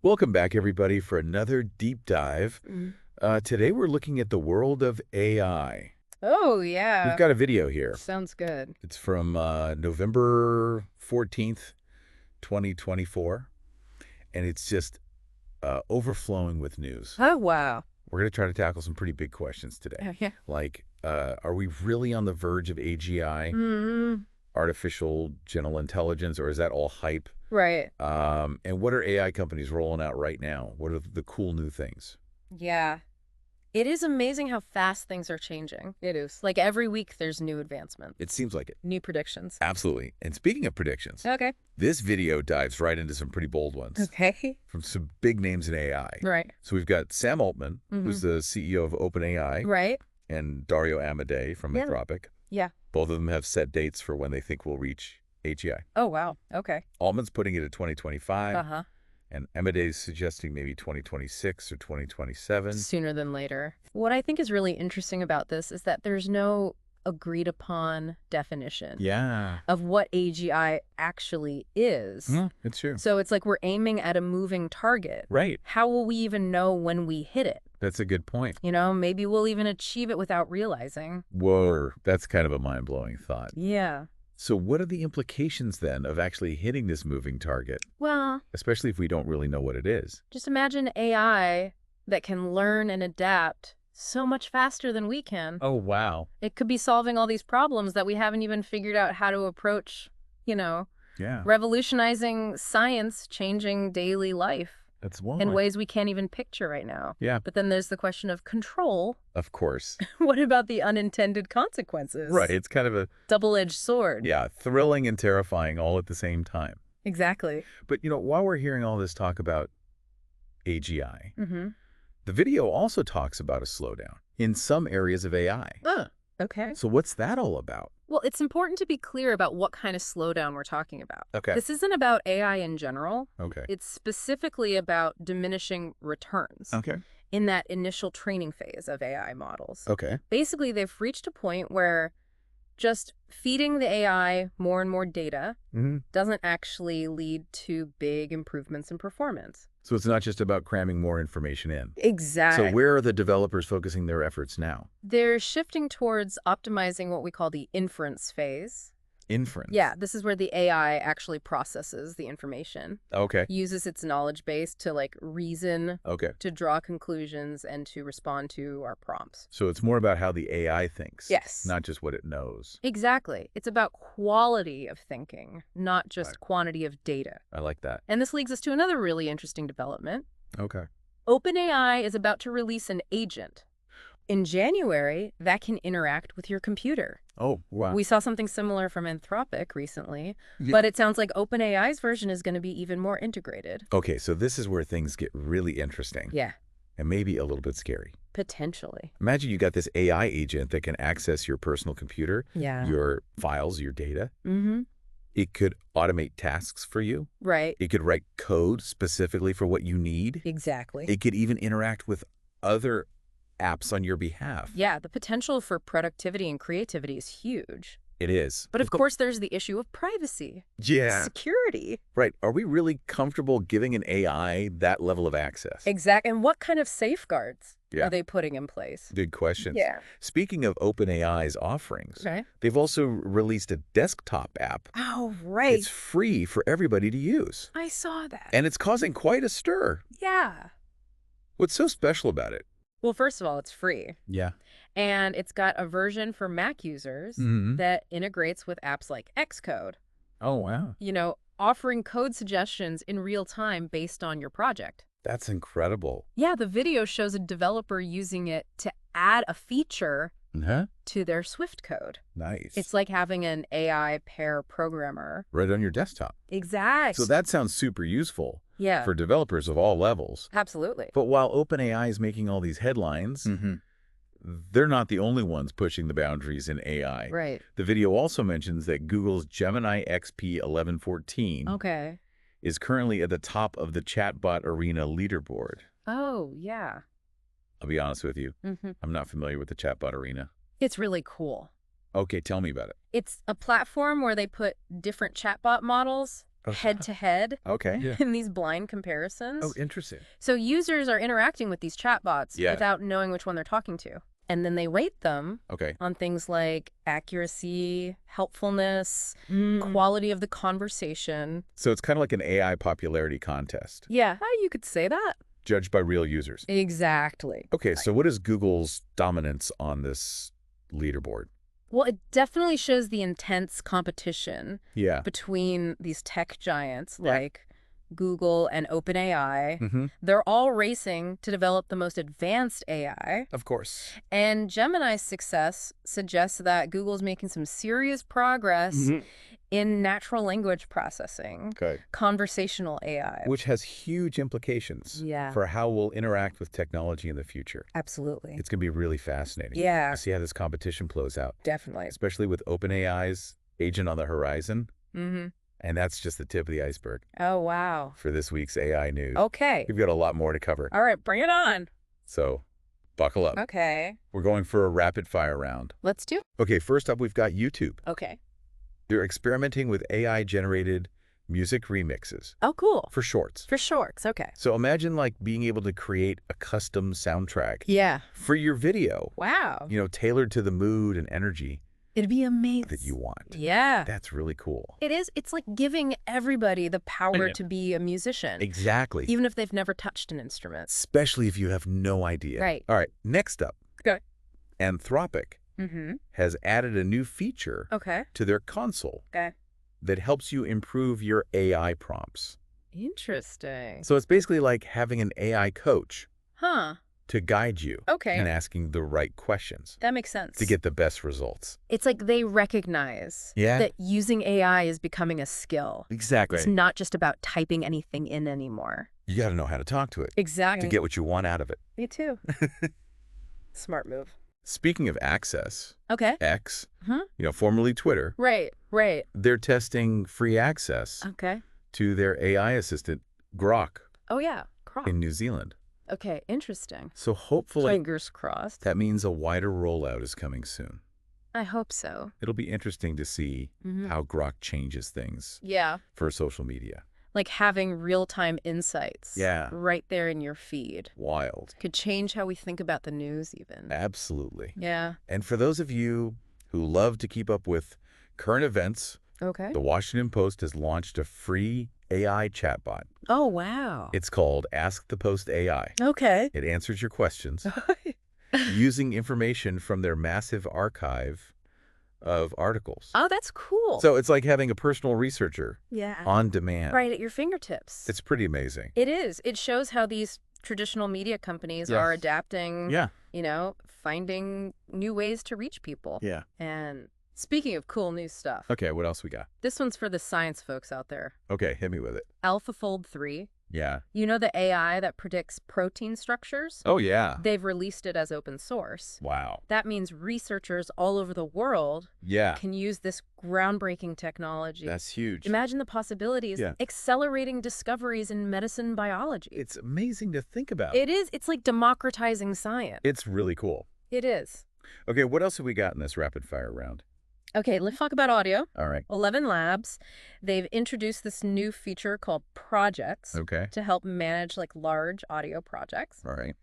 Welcome back, everybody, for another deep dive. Mm. Today, we're looking at the world of AI. Oh, We've yeah. got a video here. Sounds good. It's from November 14th, 2024, and it's just overflowing with news. Oh, wow. We're going to try to tackle some pretty big questions today. Oh, yeah. Like, are we really on the verge of AGI, artificial general intelligence, or is that all hype? Right. And what are AI companies rolling out right now? What are the cool new things? Yeah. It is amazing how fast things are changing. It is. Like every week there's new advancements. It seems like it. New predictions. Absolutely. And speaking of predictions, Okay. this video dives right into some pretty bold ones Okay. from some big names in AI. Right. So we've got Sam Altman, who's the CEO of OpenAI, Right. and Dario Amodei from Yeah. Anthropic. Yeah. Both of them have set dates for when they think we'll reach AGI. Oh, wow. Okay. Altman's putting it at 2025, Uh-huh. and Amodei's suggesting maybe 2026 or 2027. Sooner than later. What I think is really interesting about this is that there's no agreed upon definition Yeah. of what AGI actually is. It's true. So it's like we're aiming at a moving target. Right. How will we even know when we hit it? That's a good point. You know, maybe we'll even achieve it without realizing. Whoa, that's kind of a mind-blowing thought. Yeah. So what are the implications then of actually hitting this moving target, Well, especially if we don't really know what it is? just imagine AI that can learn and adapt so much faster than we can. Oh, wow. It could be solving all these problems that we haven't even figured out how to approach, Yeah, revolutionizing science, changing daily life that's one. in ways we can't even picture right now. Yeah, But then there's the question of control. of course. What about the unintended consequences? Right, it's kind of a, Double-edged sword. yeah, thrilling and terrifying all at the same time. Exactly. But, while we're hearing all this talk about AGI, Mm-hmm. the video also talks about a slowdown in some areas of AI. Okay. So what's that all about? Well, it's important to be clear about what kind of slowdown we're talking about. Okay. This isn't about AI in general. Okay. It's specifically about diminishing returns Okay. in that initial training phase of AI models. Okay. Basically, they've reached a point where just feeding the AI more and more data doesn't actually lead to big improvements in performance. So it's not just about cramming more information in. Exactly. So where are the developers focusing their efforts now? They're shifting towards optimizing what we call the inference phase. Inference. Yeah, this is where the AI actually processes the information, Okay. uses its knowledge base to reason, Okay. to draw conclusions, and to respond to our prompts. So it's more about how the AI thinks. Yes. Not just what it knows. Exactly. It's about quality of thinking, not just Right. quantity of data. I like that. And this leads us to another really interesting development. Okay. OpenAI is about to release an agent. In January, that can interact with your computer. Oh, wow. We saw something similar from Anthropic recently, Yeah. but it sounds like OpenAI's version is going to be even more integrated. Okay, so this is where things get really interesting. Yeah, And maybe a little bit scary. potentially. Imagine you got this AI agent that can access your personal computer, Yeah. your files, your data. Mm-hmm. It could automate tasks for you. Right. It could write code specifically for what you need. Exactly. It could even interact with other apps on your behalf. Yeah, the potential for productivity and creativity is huge. It is. But of course, there's the issue of privacy. Yeah. Security. Right. Are we really comfortable giving an AI that level of access? Exactly. And what kind of safeguards Yeah. are they putting in place? Good questions. Yeah. Speaking of OpenAI's offerings, Right. they've also released a desktop app. Oh, right. It's free for everybody to use. I saw that. And it's causing quite a stir. Yeah. What's so special about it? Well, first of all, it's free. Yeah. And it's got a version for Mac users that integrates with apps like Xcode, Oh, wow. offering code suggestions in real time based on your project. That's incredible. Yeah, the video shows a developer using it to add a feature Huh? to their Swift code. Nice. It's like having an AI pair programmer. right on your desktop. Exactly. So that sounds super useful Yeah, for developers of all levels. absolutely. But while OpenAI is making all these headlines, they're not the only ones pushing the boundaries in AI. Right. The video also mentions that Google's Gemini XP 1114 Okay. is currently at the top of the chatbot arena leaderboard. Oh, yeah. I'll be honest with you, Mm-hmm. I'm not familiar with the chatbot arena. It's really cool. Okay, tell me about it. It's a platform where they put different chatbot models head-to-head Okay. in these blind comparisons. Oh, interesting. So users are interacting with these chatbots Yeah. without knowing which one they're talking to. And then they rate them Okay. on things like accuracy, helpfulness, quality of the conversation. So it's kind of like an AI popularity contest, Yeah, you could say that. judged by real users. Exactly. Okay, so what is Google's dominance on this leaderboard? Well, it definitely shows the intense competition Yeah. between these tech giants like Google and OpenAI. Mm-hmm. They're all racing to develop the most advanced AI. Of course. And Gemini's success suggests that Google's making some serious progress in natural language processing, Okay. conversational AI. Which has huge implications for how we'll interact with technology in the future. Absolutely. It's going to be really fascinating. Yeah. To see how this competition plays out. Definitely. Especially with OpenAI's agent on the horizon. Mm-hmm. And that's just the tip of the iceberg Oh, wow. for this week's AI news. Okay. We've got a lot more to cover. All right, bring it on. So buckle up. Okay. We're going for a rapid fire round. Let's do. Okay, first up, we've got YouTube. Okay. They're experimenting with AI-generated music remixes Oh, cool. for shorts. For shorts. Okay. So imagine like being able to create a custom soundtrack Yeah. for your video, Wow. tailored to the mood and energy It'd be amazing. that you want. Yeah. That's really cool. It is. It's like giving everybody the power to be a musician. Exactly. Even if they've never touched an instrument. Especially if you have no idea. Right. All right, next up. Okay. Anthropic has added a new feature Okay. to their console Okay. that helps you improve your AI prompts. Interesting. So it's basically like having an AI coach Huh. to guide you Okay. and asking the right questions That makes sense. to get the best results. It's like they recognize that using AI is becoming a skill. Exactly. It's not just about typing anything in anymore. You got to know how to talk to it Exactly. to get what you want out of it. Me too. Smart move. Speaking of access, Okay. X, formerly Twitter, Right. Right. they're testing free access Okay. to their AI assistant, Grok, Oh, yeah. Cross. in New Zealand. Okay. Interesting. So hopefully Fingers crossed. that means a wider rollout is coming soon. I hope so. It'll be interesting to see how Grok changes things Yeah. for social media. Like having real-time insights. Yeah. Right there in your feed. Wild. Could change how we think about the news even. Absolutely. Yeah. And for those of you who love to keep up with current events, Okay. the Washington Post has launched a free AI chatbot. Oh, wow. It's called Ask the Post AI. Okay. It answers your questions using information from their massive archive of articles. Oh, that's cool. So it's like having a personal researcher yeah. on demand. Right at your fingertips. It's pretty amazing. It is. It shows how these traditional media companies are adapting, finding new ways to reach people. Yeah. And speaking of cool new stuff, Okay, what else we got? this one's for the science folks out there. Okay, hit me with it. AlphaFold 3. Yeah. You know the AI that predicts protein structures? Oh, yeah. They've released it as open source. Wow. That means researchers all over the world Yeah. can use this groundbreaking technology. That's huge. Imagine the possibilities, accelerating discoveries in medicine biology. It's amazing to think about. It is. It's like democratizing science. It's really cool. It is. Okay, what else have we got in this rapid fire round? Okay, let's talk about audio. All right. 11 Labs, they've introduced this new feature called Projects Okay. to help manage like large audio projects. All right.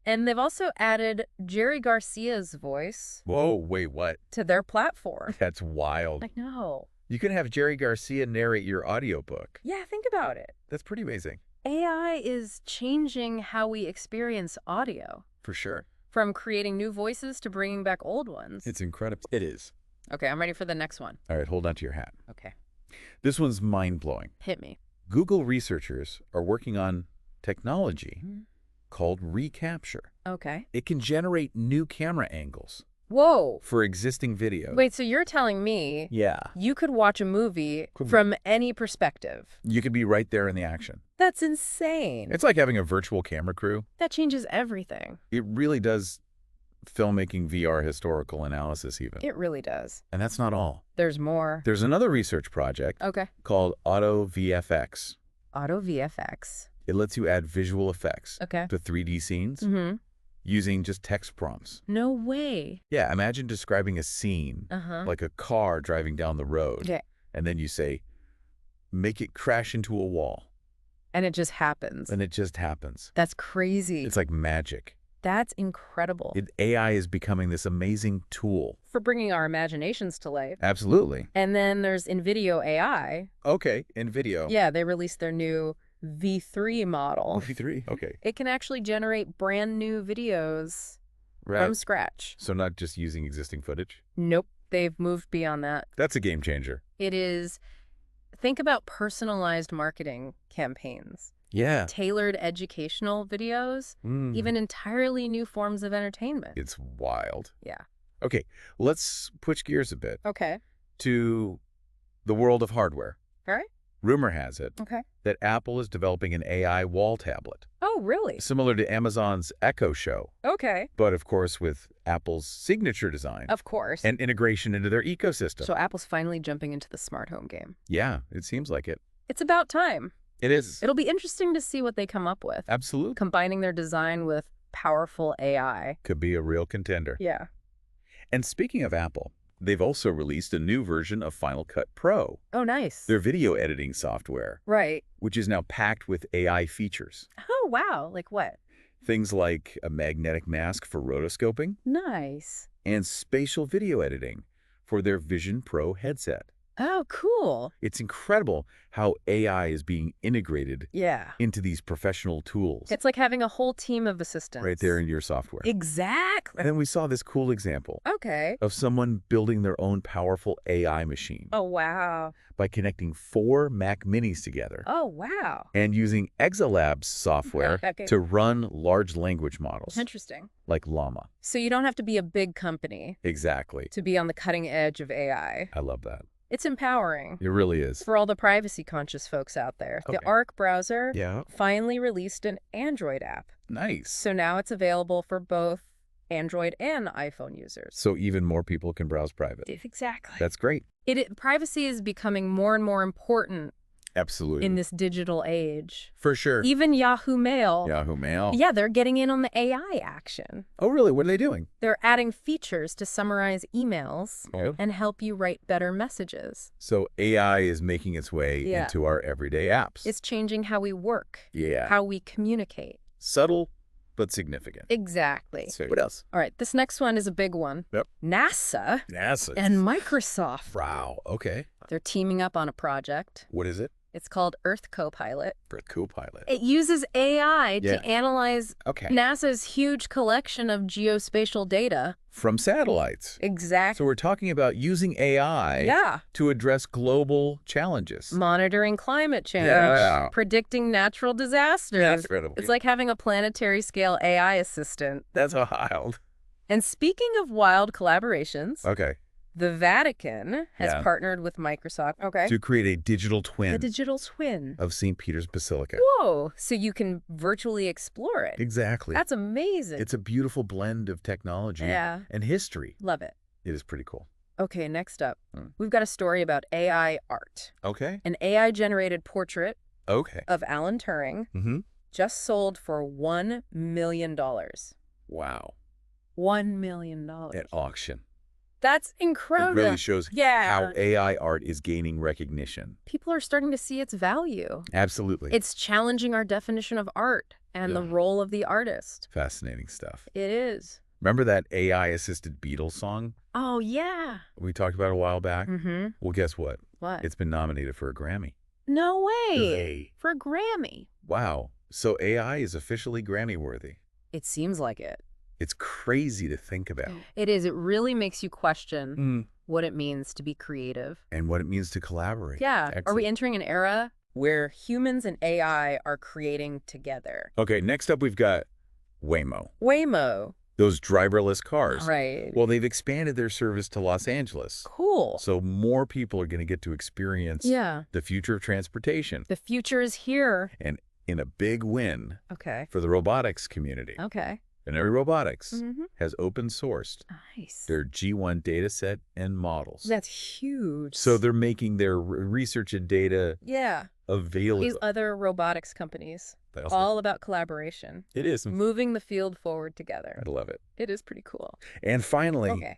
And they've also added Jerry Garcia's voice Whoa, wait, what? to their platform. That's wild. I know. You can have Jerry Garcia narrate your audiobook. Yeah, think about it. That's pretty amazing. AI is changing how we experience audio, For sure. from creating new voices to bringing back old ones. It's incredible. It is. Okay, I'm ready for the next one. All right, hold on to your hat. Okay, This one's mind-blowing. hit me. Google researchers are working on technology called recapture. Okay. It can generate new camera angles Whoa. for existing video. Wait, so you're telling me Yeah. you could watch a movie Could- from any perspective? You could be right there in the action. That's insane. It's like having a virtual camera crew. That changes everything. It really does filmmaking VR historical analysis even. It really does. And that's not all. There's more. There's another research project Okay. called Auto VFX. Auto VFX. It lets you add visual effects Okay. to 3D scenes Mm-hmm. using just text prompts. No way. Yeah, imagine describing a scene Uh-huh. like a car driving down the road. Okay. And then you say, make it crash into a wall. And it just happens. And it just happens. That's crazy. It's like magic. That's incredible. AI is becoming this amazing tool. For bringing our imaginations to life. Absolutely. And then there's NVIDIA AI. Okay, NVIDIA. Yeah, they released their new V3 model. V3, okay. It can actually generate brand new videos from scratch. So not just using existing footage? Nope. They've moved beyond that. That's a game changer. It is. Think about personalized marketing campaigns. Yeah. Tailored educational videos, even entirely new forms of entertainment. It's wild. Yeah. Okay, let's switch gears a bit Okay. to the world of hardware. All right. Rumor has it Okay. that Apple is developing an AI wall tablet, Oh, really? similar to Amazon's Echo Show, Okay. but of course with Apple's signature design Of course. and integration into their ecosystem. So Apple's finally jumping into the smart home game. Yeah, it seems like it. It's about time. It is. It'll be interesting to see what they come up with. Absolutely. Combining their design with powerful AI. Could be a real contender. Yeah. And speaking of Apple, they've also released a new version of Final Cut Pro, Oh, nice. their video editing software, Right. which is now packed with AI features. Oh, wow. Like what? Things like a magnetic mask for rotoscoping Nice. and spatial video editing for their Vision Pro headset. Oh, cool. It's incredible how AI is being integrated Yeah. into these professional tools It's like having a whole team of assistants. right there in your software. Exactly. And then we saw this cool example Okay. of someone building their own powerful AI machine Oh, wow. by connecting 4 Mac Minis together Oh, wow. and using Exalab's software Okay. to run large language models Interesting. like Llama. So you don't have to be a big company Exactly. to be on the cutting edge of AI. I love that. It's empowering It really is. for all the privacy-conscious folks out there. The Okay. Arc browser Yeah. finally released an Android app. Nice. So now it's available for both Android and iPhone users. So even more people can browse private. Exactly. That's great. Privacy is becoming more and more important Absolutely. in this digital age. For sure. Even Yahoo Mail. Yahoo Mail. Yeah, they're getting in on the AI action. Oh, really? What are they doing? They're adding features to summarize emails Oh. and help you write better messages. So AI is making its way Yeah. into our everyday apps. It's changing how we work, Yeah. how we communicate. Subtle, but significant. Exactly. So what else? All right, this next one is a big one. Yep. NASA NASA. and Microsoft. Wow. Okay. They're teaming up on a project. What is it? It's called Earth Copilot. For Copilot. It uses AI Yeah. to analyze Okay. NASA's huge collection of geospatial data. From satellites. Exactly. So we're talking about using AI Yeah. to address global challenges. Monitoring climate change. Yeah. Predicting natural disasters. That's incredible. It's like having a planetary scale AI assistant. That's wild. And speaking of wild collaborations, Okay. the Vatican has Yeah. partnered with Microsoft. Okay. To create a digital twin The digital twin. of St. Peter's Basilica. Whoa. So you can virtually explore it. Exactly. That's amazing. It's a beautiful blend of technology Yeah. and history. Love it. It is pretty cool. Okay, next up, we've got a story about AI art. Okay. An AI-generated portrait Okay. of Alan Turing Mm-hmm. just sold for $1 million. Wow. $1 million. At auction. That's It incredible. really shows Yeah. how AI art is gaining recognition. People are starting to see its value. Absolutely. It's challenging our definition of art and the Yeah. role of the artist. Fascinating stuff. It is. Remember that AI-assisted Beatles song Oh, yeah. we talked about a while back? Mm-hmm. Well, guess what? What? It's been nominated for a Grammy. No way. Hooray. For a Grammy. Wow. So AI is officially Grammy-worthy. It seems like it. It's crazy to think about. It is. It really makes you question Mm. what it means to be creative. And what it means to collaborate. Yeah. Are we Excellent. entering an era where humans and AI are creating together? Okay, next up we've got Waymo. Waymo. Those driverless cars. Right. Well, they've expanded their service to Los Angeles. Cool. So more people are going to get to experience Yeah. the future of transportation. The future is here. And in a big win Okay. for the robotics community. Okay. Veneri Robotics Mm-hmm. has open sourced Nice. their G1 data set and models. That's huge. So they're making their research and data yeah. available. These other robotics companies, They also- all about collaboration, It is. moving the field forward together. I love it. It is pretty cool. And finally, Okay.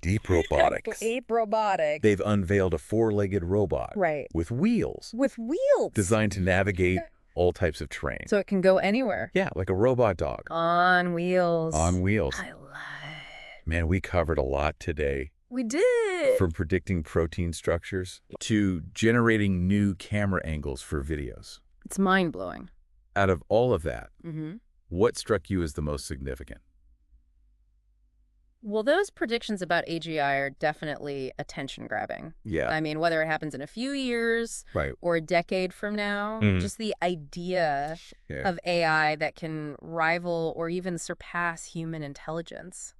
Deep robotics. Deep robotics. They've unveiled a four-legged robot. Right. With wheels. With wheels. Designed to navigate all types of terrain. So it can go anywhere. Yeah, like a robot dog. On wheels. On wheels. I love it. Man, we covered a lot today. We did. From predicting protein structures to generating new camera angles for videos. It's mind-blowing. Out of all of that, Mm-hmm. what struck you as the most significant? Well, those predictions about AGI are definitely attention-grabbing. Yeah. I mean, whether it happens in a few years Right. or a decade from now, just the idea of AI that can rival or even surpass human intelligence.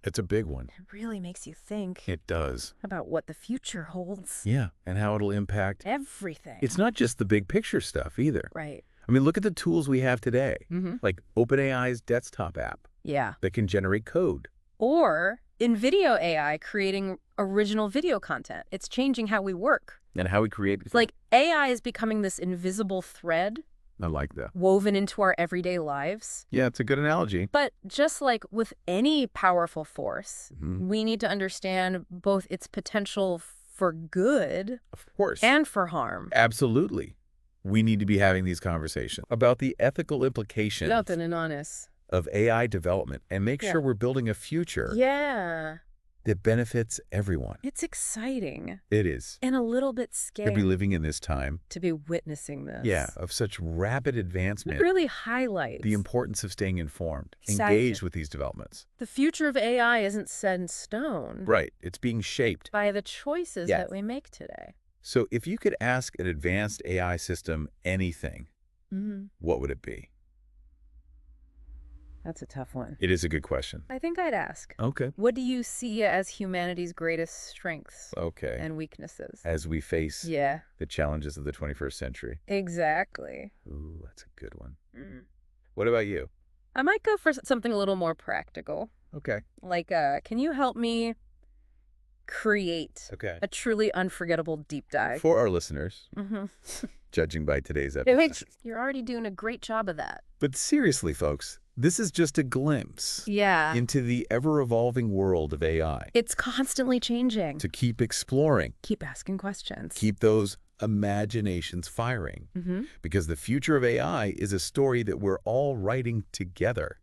It's a big one. It really makes you think It does. about what the future holds. Yeah, and how it'll impact Everything. It's not just the big picture stuff either. Right. I mean, look at the tools we have today, Mm-hmm. like OpenAI's desktop app Yeah. that can generate code. Or NVIDIA AI creating original video content. It's changing how we work. And how we create... It's like AI is becoming this invisible thread I like that. woven into our everyday lives. Yeah, it's a good analogy. But just like with any powerful force, Mhm. we need to understand both its potential for good Of course. and for harm. Absolutely. We need to be having these conversations about the ethical implications Open and honest. of AI development and make Yeah. sure we're building a future Yeah. that benefits everyone. It's exciting It is. and a little bit To scary be living in this time, to be witnessing this. yeah, of such rapid It advancement, really highlights the importance of staying informed, Exactly. engaged with these developments. the future of AI isn't set in stone Right. It's being shaped. by the choices Yes. that we make today. So if you could ask an advanced AI system anything, Mm-hmm. what would it be? That's a tough one. It is a good question. I think I'd ask, Okay. what do you see as humanity's greatest strengths Okay. and weaknesses? As we face Yeah, the challenges of the 21st century. exactly. Ooh, that's a good one. Mm. What about you? I might go for something a little more practical. Okay. Like, can you help me create Okay. a truly unforgettable deep dive? For our listeners, Mm-hmm. judging by today's episode. You're already doing a great job of that. But seriously, folks, this is just a glimpse Yeah. into the ever-evolving world of AI. It's constantly changing. To keep exploring, Keep asking questions. keep those imaginations firing. Mm-hmm. Because the future of AI is a story that we're all writing together.